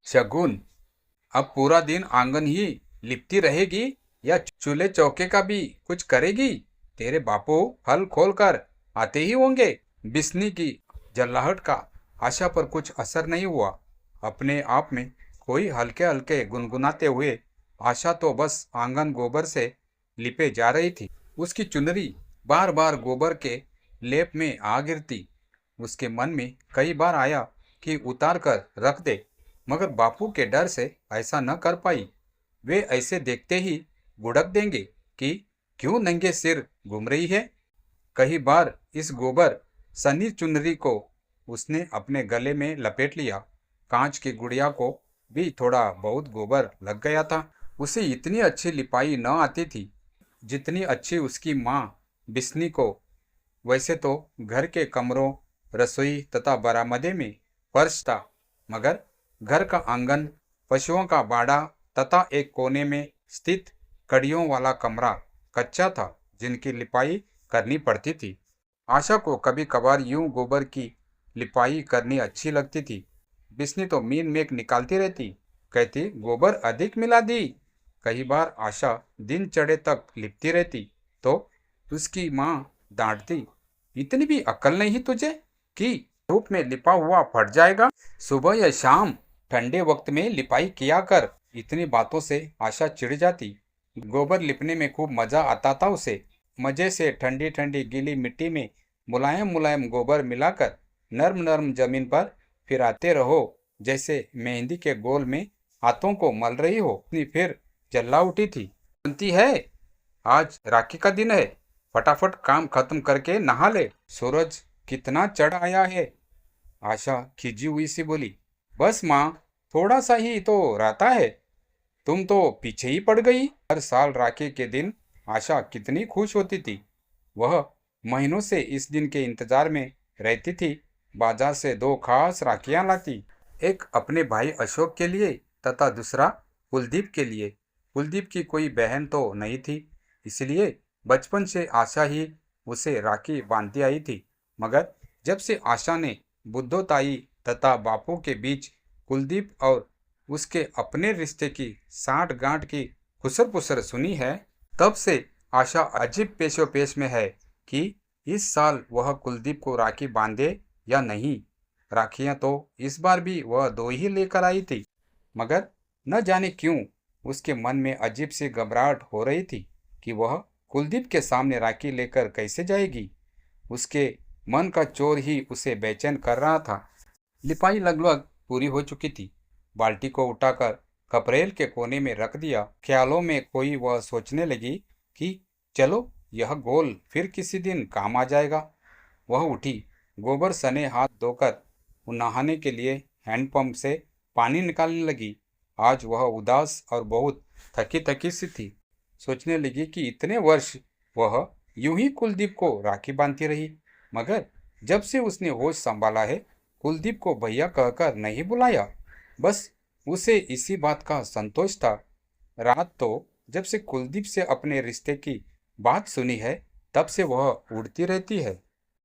शगुन, अब पूरा दिन आंगन ही लिपती रहेगी या चूल्हे चौके का भी कुछ करेगी? तेरे बापू फल खोल कर आते ही होंगे। बिस्नी की जल्लाहट का आशा पर कुछ असर नहीं हुआ। अपने आप में कोई हल्के हल्के गुनगुनाते हुए आशा तो बस आंगन गोबर से लिपे जा रही थी। उसकी चुनरी बार बार गोबर के लेप में आ गिरती। उसके मन में कई बार आया कि उतार कर रख दे, मगर बापू के डर से ऐसा न कर पाई। वे ऐसे देखते ही बुड़क देंगे कि क्यों नंगे सिर घूम रही है। कई बार इस गोबर सनी चुनरी को उसने अपने गले में लपेट लिया। कांच की गुड़िया को भी थोड़ा बहुत गोबर लग गया था। उसे इतनी अच्छी लिपाई न आती थी जितनी अच्छी उसकी माँ बिस्नी को। वैसे तो घर के कमरों, रसोई तथा बरामदे में फर्श था, मगर घर का आंगन, पशुओं का बाड़ा तथा एक कोने में स्थित कड़ियों वाला कमरा कच्चा था, जिनकी लिपाई करनी पड़ती थी। आशा को कभी कभार यूं गोबर की लिपाई करनी अच्छी लगती थी। बिस्नी तो मीन मेक निकालती रहती, कहती गोबर अधिक मिला दी। कई बार आशा दिन चढ़े तक लिपती रहती तो उसकी माँ डांटती, इतनी भी अक्ल नहीं तुझे कि धूप में लिपा हुआ फट जाएगा। सुबह या शाम ठंडे वक्त में लिपाई किया कर। इतनी बातों से आशा चिढ़ जाती। गोबर लिपने में खूब मजा आता था उसे। मजे से ठंडी ठंडी गीली मिट्टी में मुलायम मुलायम गोबर मिलाकर नर्म नर्म जमीन पर फिराते रहो, जैसे मेहंदी के गोल में हाथों को मल रही हो। फिर जल्ला उठी थी। सुनती है, आज राखी का दिन है, फटाफट काम खत्म करके नहा ले, सूरज कितना चढ़ आया है। आशा खिजी हुई सी बोली, बस माँ, थोड़ा सा ही तो रहता है, तुम तो पीछे ही पड़ गई। हर साल राखी के दिन आशा कितनी खुश होती थी। वह महीनों से इस दिन के इंतजार में रहती थी। बाजार से दो खास राखियां लाती, एक अपने भाई अशोक के लिए तथा दूसरा कुलदीप के लिए। कुलदीप की कोई बहन तो नहीं थी, इसलिए बचपन से आशा ही उसे राखी बांधती आई थी। मगर जब से आशा ने बुद्धो ताई तथा बापू के बीच कुलदीप और उसके अपने रिश्ते की साठ गांठ की खुसर पुसर सुनी है, तब से आशा अजीब पेशो पेश में है कि इस साल वह कुलदीप को राखी बांधे या नहीं। राखियां तो इस बार भी वह दो ही लेकर आई थी, मगर न जाने क्यों उसके मन में अजीब सी घबराहट हो रही थी कि वह कुलदीप के सामने राखी लेकर कैसे जाएगी। उसके मन का चोर ही उसे बेचैन कर रहा था। लिपाई लगभग पूरी हो चुकी थी। बाल्टी को उठाकर कपरेल के कोने में रख दिया। ख्यालों में खोई वह सोचने लगी कि चलो, यह गोल फिर किसी दिन काम आ जाएगा। वह उठी, गोबर सने हाथ धोकर नहाने के लिए हैंडपंप से पानी निकालने लगी। आज वह उदास और बहुत थकी थकी सी थी। सोचने लगी कि इतने वर्ष वह यूं ही कुलदीप को राखी बांधती रही, मगर जब से उसने होश संभाला है, कुलदीप को भैया कहकर नहीं बुलाया। बस उसे इसी बात का संतोष था। रात तो जब से कुलदीप से अपने रिश्ते की बात सुनी है, तब से वह उड़ती रहती है।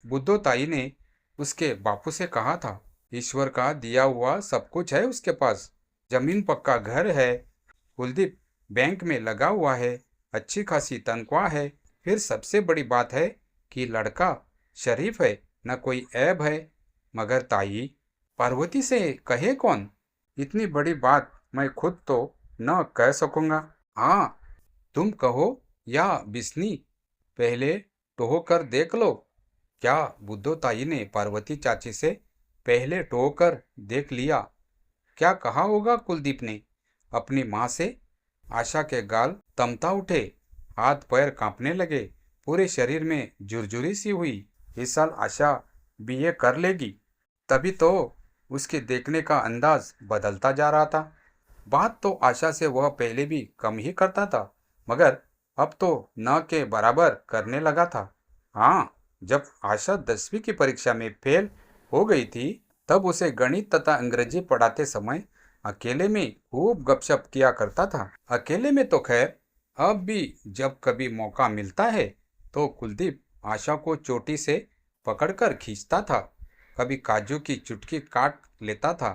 बुद्धो ताई ने उसके बापू से कहा था, ईश्वर का दिया हुआ सब कुछ है उसके पास, जमीन पक्का घर है, कुलदीप बैंक में लगा हुआ है, अच्छी खासी तनख्वाह है, फिर सबसे बड़ी बात है कि लड़का शरीफ है, न कोई ऐब है। मगर ताई, पार्वती से कहे कौन? इतनी बड़ी बात मैं खुद तो न कह सकूंगा। हाँ, तुम कहो या बिस्नी, पहले टोह कर देख लो। क्या बुद्धो ताई ने पार्वती चाची से पहले टोह कर देख लिया? क्या कहा होगा कुलदीप ने अपनी माँ से? आशा के गाल तमता उठे, हाथ पैर कांपने लगे, पूरे शरीर में झुरझुरी सी हुई। इस साल आशा बीए कर लेगी, तभी तो उसके देखने का अंदाज बदलता जा रहा था। बात तो आशा से वह पहले भी कम ही करता था, मगर अब तो न के बराबर करने लगा था। हाँ, जब आशा 10वीं की परीक्षा में फेल हो गई थी, तब उसे गणित तथा अंग्रेजी पढ़ाते समय अकेले में खूब गपशप किया करता था। अकेले में तो खैर, अब भी जब कभी मौका मिलता है तो कुलदीप आशा को चोटी से पकड़कर खींचता था, कभी काजू की चुटकी काट लेता था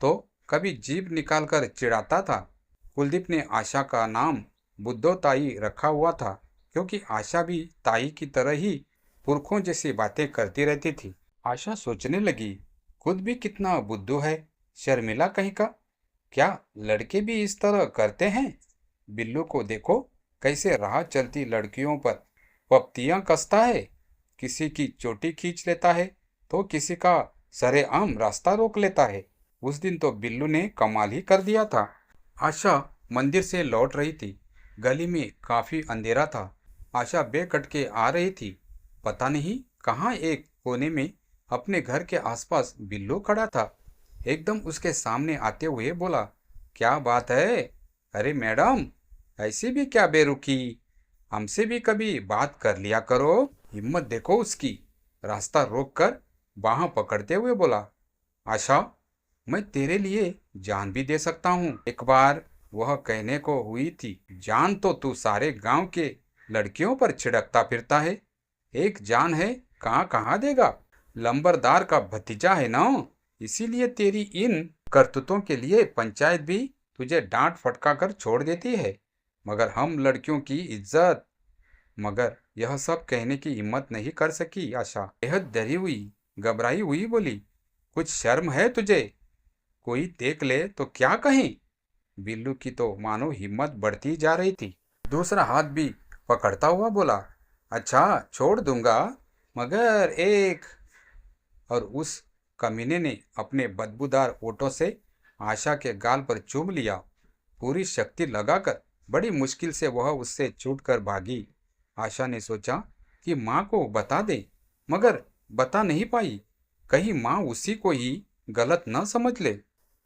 तो कभी जीभ निकालकर चिढ़ाता था। कुलदीप ने आशा का नाम बुद्धो ताई रखा हुआ था, क्योंकि आशा भी ताई की तरह ही पुरखों जैसी बातें करती रहती थी। आशा सोचने लगी, खुद भी कितना बुद्धू है, शर्मिला कहीं का। क्या लड़के भी इस तरह करते हैं? बिल्लू को देखो, कैसे राह चलती लड़कियों पर पपतियां कसता है। किसी की चोटी खींच लेता है तो किसी का सरेआम रास्ता रोक लेता है। उस दिन तो बिल्लू ने कमाल ही कर दिया था। आशा मंदिर से लौट रही थी। गली में काफी अंधेरा था। आशा बेकट के आ रही थी। पता नहीं कहाँ एक कोने में अपने घर के आसपास बिल्लू खड़ा था। एकदम उसके सामने आते हुए बोला, क्या बात है? अरे मैडम, ऐसी भी क्या बेरुखी? हमसे भी कभी बात कर लिया करो। हिम्मत देखो उसकी। रास्ता रोककर बाह पकड़ते हुए बोला, आशा, मैं तेरे लिए जान भी दे सकता हूँ। एक बार वह कहने को हुई थी, जान तो तू सारे गांव के लड़कियों पर छिड़कता फिरता है। एक जान है कहाँ कहाँ देगा। लंबरदार का भतीजा है ना, इसीलिए तेरी इन करतूतों के लिए पंचायत भी तुझे डांट फटका कर छोड़ देती है। मगर हम लड़कियों की इज्जत। मगर यह सब कहने की हिम्मत नहीं कर सकी आशा। बेहद डरी हुई, घबराई हुई बोली, कुछ शर्म है तुझे? कोई देख ले तो क्या कहें? बिल्लू की तो मानो हिम्मत बढ़ती जा रही थी। दूसरा हाथ भी पकड़ता हुआ बोला, अच्छा छोड़ दूंगा, मगर एक। और उस कमीने ने अपने बदबूदार ओठों से आशा के गाल पर चूम लिया। पूरी शक्ति लगाकर बड़ी मुश्किल से वह उससे छूटकर भागी। आशा ने सोचा कि माँ को बता दे, मगर बता नहीं पाई। कहीं माँ उसी को ही गलत न समझ ले।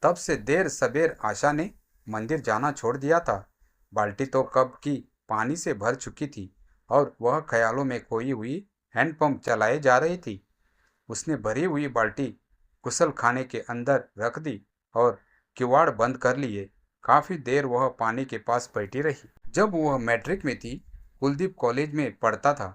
तब से देर सबेर आशा ने मंदिर जाना छोड़ दिया था। बाल्टी तो कब की पानी से भर चुकी थी और वह ख्यालों में खोई हुई हैंडपंप चलाए जा रही थी। उसने भरी हुई बाल्टी गुसल खाने के अंदर रख दी और किवाड़ बंद कर लिए। काफी देर वह पानी के पास बैठी रही। जब वह मैट्रिक में थी, कुलदीप कॉलेज में पढ़ता था,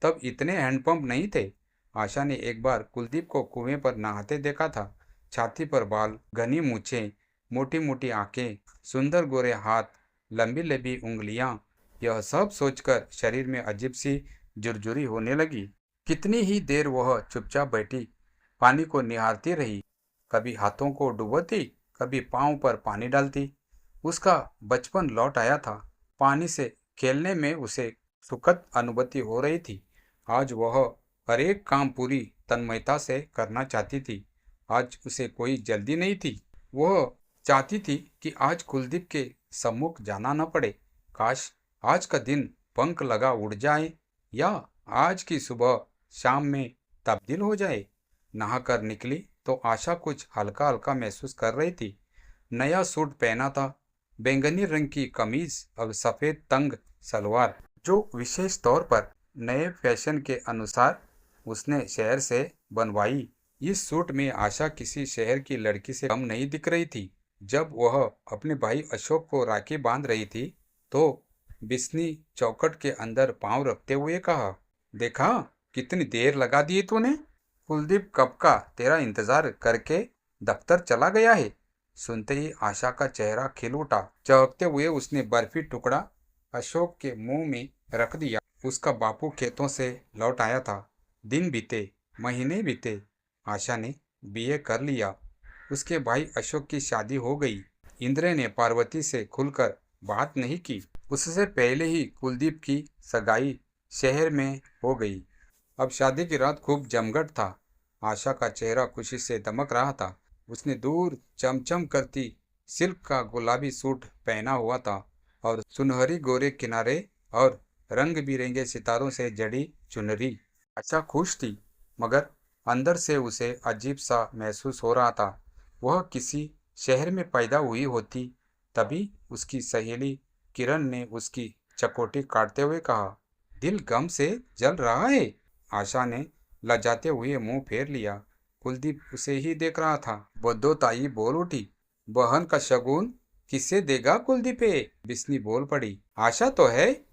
तब इतने हैंडपंप नहीं थे। आशा ने एक बार कुलदीप को कुएं पर नहाते देखा था। छाती पर बाल, घनी मूछें, मोटी मोटी आंखें, सुंदर गोरे हाथ, लंबी लंबी उंगलियां। यह सब सोचकर शरीर में अजीब सी जुरजुरी होने लगी। कितनी ही देर वह चुपचाप बैठी पानी को निहारती रही। कभी हाथों को डुबोती, कभी पांव पर पानी डालती। उसका बचपन लौट आया था। पानी से खेलने में उसे सुखद अनुभूति हो रही थी। आज वह हर एक काम पूरी तन्मयता से करना चाहती थी। आज उसे कोई जल्दी नहीं थी। वह चाहती थी कि आज कुलदीप के सम्मुख जाना न पड़े। काश आज का दिन पंख लगा उड़ जाए, या आज की सुबह शाम में तब्दील हो जाए। नहाकर निकली तो आशा कुछ हल्का हल्का महसूस कर रही थी। नया सूट पहना था, बैंगनी रंग की कमीज और सफेद तंग सलवार, जो विशेष तौर पर नए फैशन के अनुसार उसने शहर से बनवाई। इस सूट में आशा किसी शहर की लड़की से कम नहीं दिख रही थी। जब वह अपने भाई अशोक को राखी बांध रही थी, तो बिस्नी चौखट के अंदर पांव रखते हुए कहा, देखा कितनी देर लगा दी तूने? कुलदीप कब का तेरा इंतजार करके दफ्तर चला गया है। सुनते ही आशा का चेहरा खिल उठा। चहकते हुए उसने बर्फी टुकड़ा अशोक के मुंह में रख दिया। उसका बापू खेतों से लौट आया था। दिन बीते, महीने बीते। आशा ने बीए कर लिया। उसके भाई अशोक की शादी हो गई। इंद्र ने पार्वती से खुलकर बात नहीं की। उससे पहले ही कुलदीप की सगाई शहर में हो गई। अब शादी की रात खूब जमघट था। आशा का चेहरा खुशी से दमक रहा था। उसने दूर चमचम करती सिल्क का गुलाबी सूट पहना हुआ था और सुनहरी गोरे किनारे और रंग बिरंगे सितारों से जड़ी चुनरी। आशा खुश थी, मगर अंदर से उसे अजीब सा महसूस हो रहा था। वह किसी शहर में पैदा हुई होती। तभी उसकी सहेली किरण ने उसकी चकोटी काटते हुए कहा, दिल गम से जल रहा है। आशा ने लजाते हुए मुंह फेर लिया। कुलदीप उसे ही देख रहा था। बद्दो ताई बोल उठी, बहन का शगुन किसे देगा कुलदीपे? बिस्नी बोल पड़ी, आशा तो है,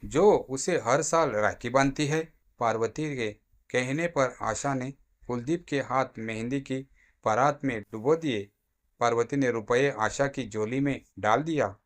जो उसे हर साल राखी बांधती है। पार्वती के कहने पर आशा ने कुलदीप के हाथ मेहंदी की परात में डुबो दिए। पार्वती ने रुपये आशा की झोली में डाल दिया।